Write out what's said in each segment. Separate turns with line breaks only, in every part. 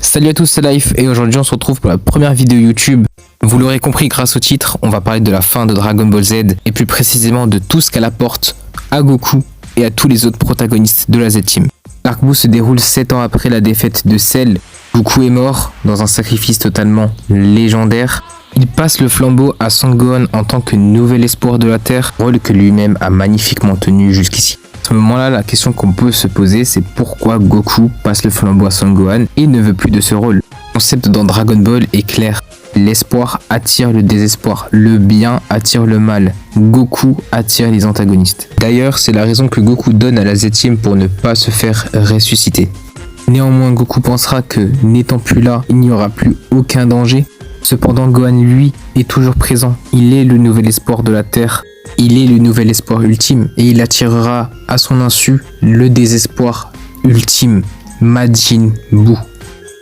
Salut à tous, c'est Life et aujourd'hui on se retrouve pour la première vidéo YouTube. Vous l'aurez compris grâce au titre, on va parler de la fin de Dragon Ball Z et plus précisément de tout ce qu'elle apporte à Goku et à tous les autres protagonistes de la Z-Team. L'arc Buu se déroule 7 ans après la défaite de Cell. Goku est mort dans un sacrifice totalement légendaire. Il passe le flambeau à Son Gohan en tant que nouvel espoir de la Terre, rôle que lui-même a magnifiquement tenu jusqu'ici. À ce moment-là, la question qu'on peut se poser, c'est pourquoi Goku passe le flambeau à Son Gohan et ne veut plus de ce rôle. Le concept dans Dragon Ball est clair. L'espoir attire le désespoir, le bien attire le mal. Goku attire les antagonistes. D'ailleurs, c'est la raison que Goku donne à la Z-Team pour ne pas se faire ressusciter. Néanmoins, Goku pensera que, n'étant plus là, il n'y aura plus aucun danger. Cependant, Gohan, lui, est toujours présent. Il est le nouvel espoir de la Terre. Il est le nouvel espoir ultime et il attirera à son insu le désespoir ultime, Majin Buu.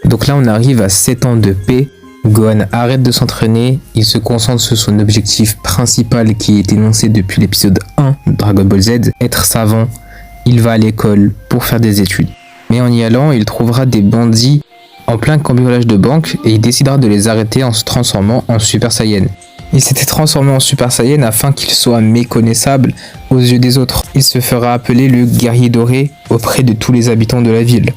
Donc là, on arrive à 7 ans de paix. Gohan arrête de s'entraîner, il se concentre sur son objectif principal qui est énoncé depuis l'épisode 1 de Dragon Ball Z, être savant. Il va à l'école pour faire des études. Mais en y allant, il trouvera des bandits en plein cambriolage de banque et il décidera de les arrêter en se transformant en Super Saiyan. Il s'était transformé en Super Saiyan afin qu'il soit méconnaissable aux yeux des autres. Il se fera appeler le guerrier doré auprès de tous les habitants de la ville.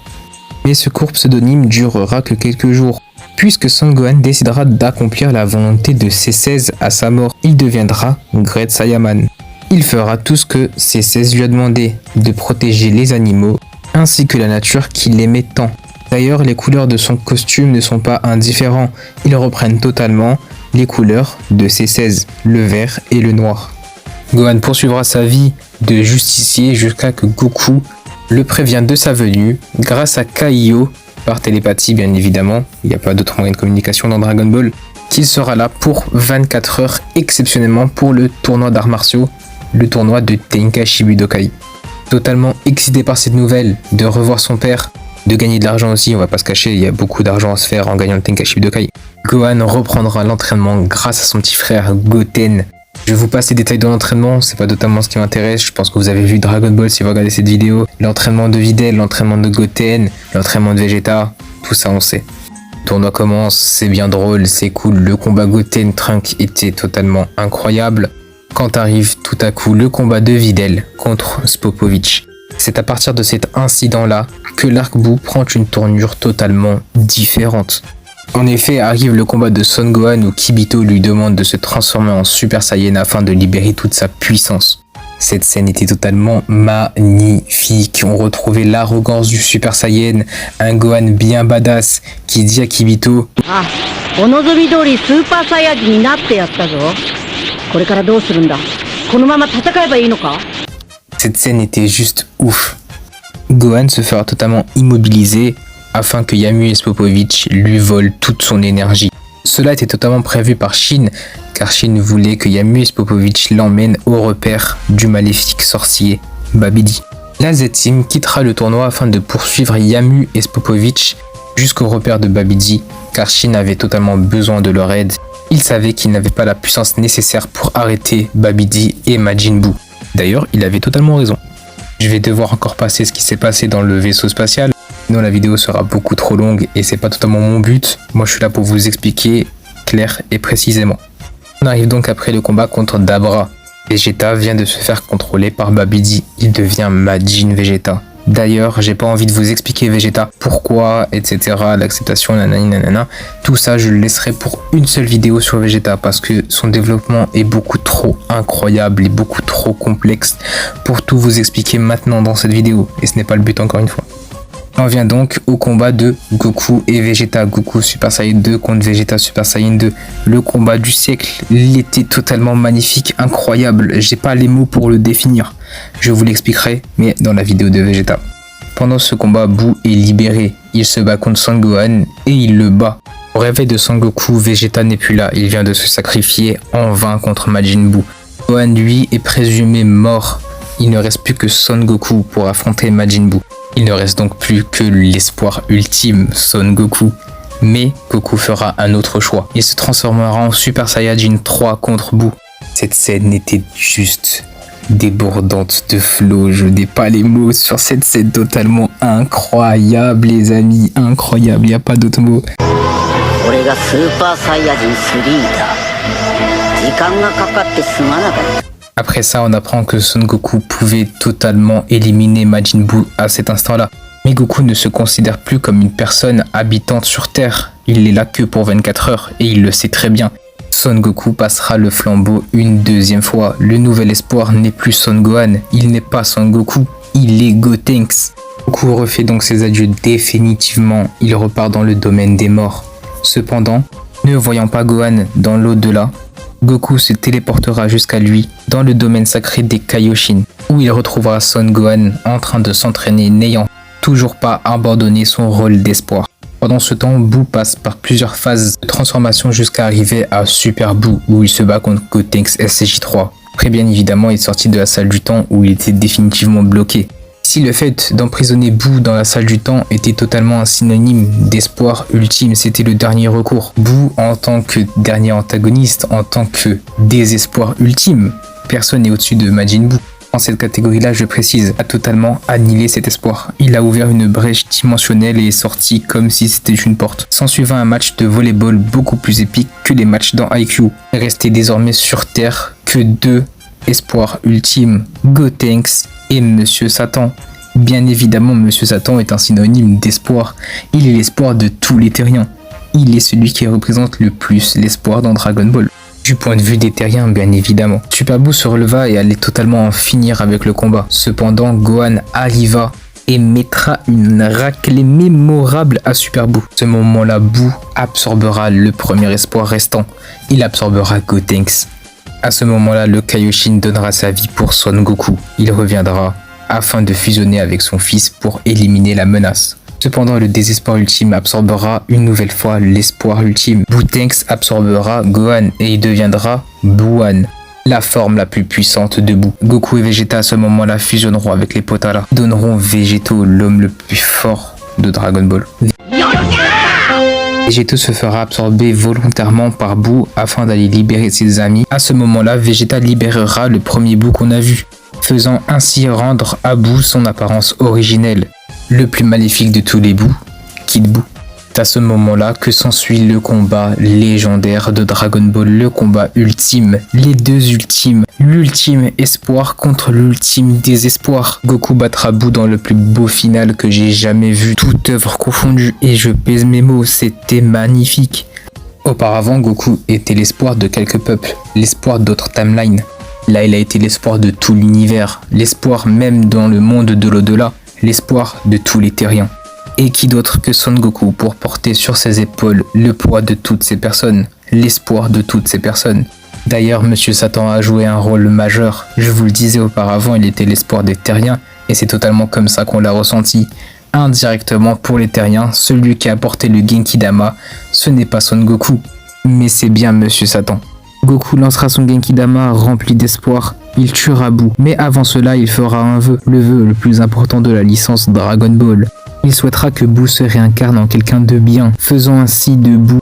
Mais ce court pseudonyme durera que quelques jours, puisque Son Gohan décidera d'accomplir la volonté de C16 à sa mort. Il deviendra Great Saiyaman. Il fera tout ce que C16 lui a demandé, de protéger les animaux ainsi que la nature qu'il aimait tant. D'ailleurs, les couleurs de son costume ne sont pas indifférents, ils reprennent totalement les couleurs de C16, le vert et le noir. Gohan poursuivra sa vie de justicier jusqu'à que Goku le prévient de sa venue grâce à Kaiô, par télépathie bien évidemment, il n'y a pas d'autre moyen de communication dans Dragon Ball, qu'il sera là pour 24 heures exceptionnellement pour le tournoi d'arts martiaux, le tournoi de Tenkaichi Budokai. Totalement excité par cette nouvelle, de revoir son père, de gagner de l'argent aussi, on va pas se cacher, il y a beaucoup d'argent à se faire en gagnant le Tenkaichi Budokai. Gohan reprendra l'entraînement grâce à son petit frère Goten. Je vous passe les détails de l'entraînement, c'est pas totalement ce qui m'intéresse, je pense que vous avez vu Dragon Ball si vous regardez cette vidéo. L'entraînement de Videl, l'entraînement de Goten, l'entraînement de Vegeta, tout ça on sait. Le tournoi commence, c'est bien drôle, c'est cool, le combat Goten-Trunk était totalement incroyable. Quand arrive tout à coup le combat de Videl contre Spopovich. C'est à partir de cet incident-là que l'arc Buu prend une tournure totalement différente. En effet, arrive le combat de Son Gohan où Kibito lui demande de se transformer en Super Saiyan afin de libérer toute sa puissance. Cette scène était totalement magnifique. On retrouvait l'arrogance du Super Saiyan, un Gohan bien badass qui dit à Kibito « Cette scène était juste ouf. Gohan se fera totalement immobiliser afin que Yamu et Spopovich lui volent toute son énergie. Cela était totalement prévu par Shin, car Shin voulait que Yamu et Spopovich l'emmènent au repère du maléfique sorcier Babidi. La Z-Team quittera le tournoi afin de poursuivre Yamu et Spopovich jusqu'au repère de Babidi, car Shin avait totalement besoin de leur aide. Il savait qu'il n'avait pas la puissance nécessaire pour arrêter Babidi et Majin Buu. D'ailleurs, il avait totalement raison. Je vais devoir encore passer ce qui s'est passé dans le vaisseau spatial. Sinon la vidéo sera beaucoup trop longue et c'est pas totalement mon but. Moi je suis là pour vous expliquer clair et précisément. On arrive donc après le combat contre Dabra. Vegeta vient de se faire contrôler par Babidi. Il devient Majin Vegeta. D'ailleurs, j'ai pas envie de vous expliquer Vegeta, pourquoi, etc. L'acceptation, nanani nanana. Tout ça, je le laisserai pour une seule vidéo sur Vegeta parce que son développement est beaucoup trop incroyable et beaucoup trop complexe pour tout vous expliquer maintenant dans cette vidéo. Et ce n'est pas le but encore une fois. On vient donc au combat de Goku et Vegeta. Goku Super Saiyan 2 contre Vegeta Super Saiyan 2. Le combat du siècle. Il était totalement magnifique, incroyable. J'ai pas les mots pour le définir. Je vous l'expliquerai, mais dans la vidéo de Vegeta. Pendant ce combat, Boo est libéré. Il se bat contre Son Gohan et il le bat. Au réveil de Son Goku, Vegeta n'est plus là. Il vient de se sacrifier en vain contre Majin Buu. Gohan, lui, est présumé mort. Il ne reste plus que Son Goku pour affronter Majin Buu. Il ne reste donc plus que l'espoir ultime, Son Goku. Mais Goku fera un autre choix. Il se transformera en Super Saiyajin 3 contre Buu. Cette scène était juste débordante de flow. Je n'ai pas les mots sur cette scène totalement incroyable, les amis. Incroyable, il n'y a pas d'autre mot. Après ça, on apprend que Son Goku pouvait totalement éliminer Majin Buu à cet instant-là. Mais Goku ne se considère plus comme une personne habitante sur Terre. Il est là que pour 24 heures et il le sait très bien. Son Goku passera le flambeau une deuxième fois. Le nouvel espoir n'est plus Son Gohan, il n'est pas Son Goku, il est Gotenks. Goku refait donc ses adieux définitivement, il repart dans le domaine des morts. Cependant, ne voyant pas Gohan dans l'au-delà, Goku se téléportera jusqu'à lui dans le domaine sacré des Kaioshin, où il retrouvera Son Gohan en train de s'entraîner, n'ayant toujours pas abandonné son rôle d'espoir. Pendant ce temps, Boo passe par plusieurs phases de transformation jusqu'à arriver à Super Boo, où il se bat contre Gotenks SCJ3. Après, bien évidemment, il est sorti de la salle du temps où il était définitivement bloqué. Si le fait d'emprisonner Boo dans la salle du temps était totalement un synonyme d'espoir ultime, c'était le dernier recours. Boo, en tant que dernier antagoniste, en tant que désespoir ultime, personne n'est au-dessus de Majin Buu. Dans cette catégorie-là, je précise, a totalement annihilé cet espoir. Il a ouvert une brèche dimensionnelle et est sorti comme si c'était une porte. S'ensuivant un match de volleyball beaucoup plus épique que les matchs dans Haikyuu. Il restait désormais sur Terre que deux espoirs ultimes, Gotenks et Monsieur Satan. Bien évidemment, Monsieur Satan est un synonyme d'espoir. Il est l'espoir de tous les terriens. Il est celui qui représente le plus l'espoir dans Dragon Ball. Du point de vue des terriens, bien évidemment. Super Boo se releva et allait totalement en finir avec le combat. Cependant, Gohan arriva et mettra une raclée mémorable à Super Boo. À ce moment-là, Boo absorbera le premier espoir restant. Il absorbera Gotenks. À ce moment-là, le Kaioshin donnera sa vie pour Son Goku. Il reviendra afin de fusionner avec son fils pour éliminer la menace. Cependant, le désespoir ultime absorbera une nouvelle fois l'espoir ultime. Bootenks absorbera Gohan et il deviendra Buuan, la forme la plus puissante de Boo. Goku et Vegeta à ce moment-là fusionneront avec les Potara, donneront Végéto, l'homme le plus fort de Dragon Ball. Végéto se fera absorber volontairement par Boo afin d'aller libérer ses amis. À ce moment-là, Vegeta libérera le premier Boo qu'on a vu, faisant ainsi rendre à Boo son apparence originelle. Le plus maléfique de tous les Boo, Kid Boo. C'est à ce moment-là que s'ensuit le combat légendaire de Dragon Ball, le combat ultime, les deux ultimes, l'ultime espoir contre l'ultime désespoir. Goku battra Boo dans le plus beau final que j'ai jamais vu, toute œuvre confondue, et je pèse mes mots, c'était magnifique. Auparavant, Goku était l'espoir de quelques peuples, l'espoir d'autres timelines. Là, il a été l'espoir de tout l'univers, l'espoir même dans le monde de l'au-delà. L'espoir de tous les terriens. Et qui d'autre que Son Goku pour porter sur ses épaules le poids de toutes ces personnes, l'espoir de toutes ces personnes. D'ailleurs, Monsieur Satan a joué un rôle majeur. Je vous le disais auparavant, il était l'espoir des terriens, et c'est totalement comme ça qu'on l'a ressenti. Indirectement pour les terriens, celui qui a porté le Genki-Dama, ce n'est pas Son Goku, mais c'est bien Monsieur Satan. Goku lancera son Genki-Dama rempli d'espoir. Il tuera Boo, mais avant cela, il fera un vœu, le vœu le plus important de la licence Dragon Ball. Il souhaitera que Boo se réincarne en quelqu'un de bien, faisant ainsi de Boo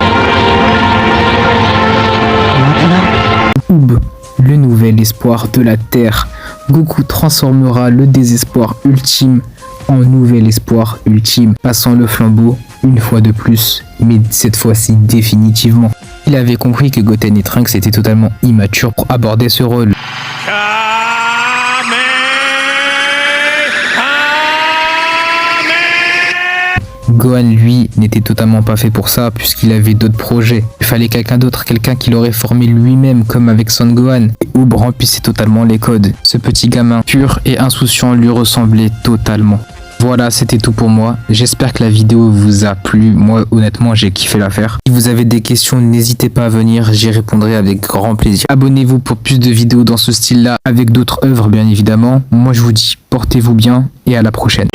le nouvel espoir de la Terre. Goku transformera le désespoir ultime en nouvel espoir ultime, passant le flambeau une fois de plus, mais cette fois-ci définitivement. Il avait compris que Goten et Trunks étaient totalement immatures pour aborder ce rôle. Gohan, lui, n'était totalement pas fait pour ça puisqu'il avait d'autres projets. Il fallait quelqu'un d'autre, quelqu'un qui l'aurait formé lui-même comme avec Son Gohan. Et Oob remplissait totalement les codes. Ce petit gamin pur et insouciant lui ressemblait totalement. Voilà, c'était tout pour moi. J'espère que la vidéo vous a plu. Moi, honnêtement, j'ai kiffé la faire. Si vous avez des questions, n'hésitez pas à venir. J'y répondrai avec grand plaisir. Abonnez-vous pour plus de vidéos dans ce style-là, avec d'autres œuvres, bien évidemment. Moi, je vous dis, portez-vous bien et à la prochaine.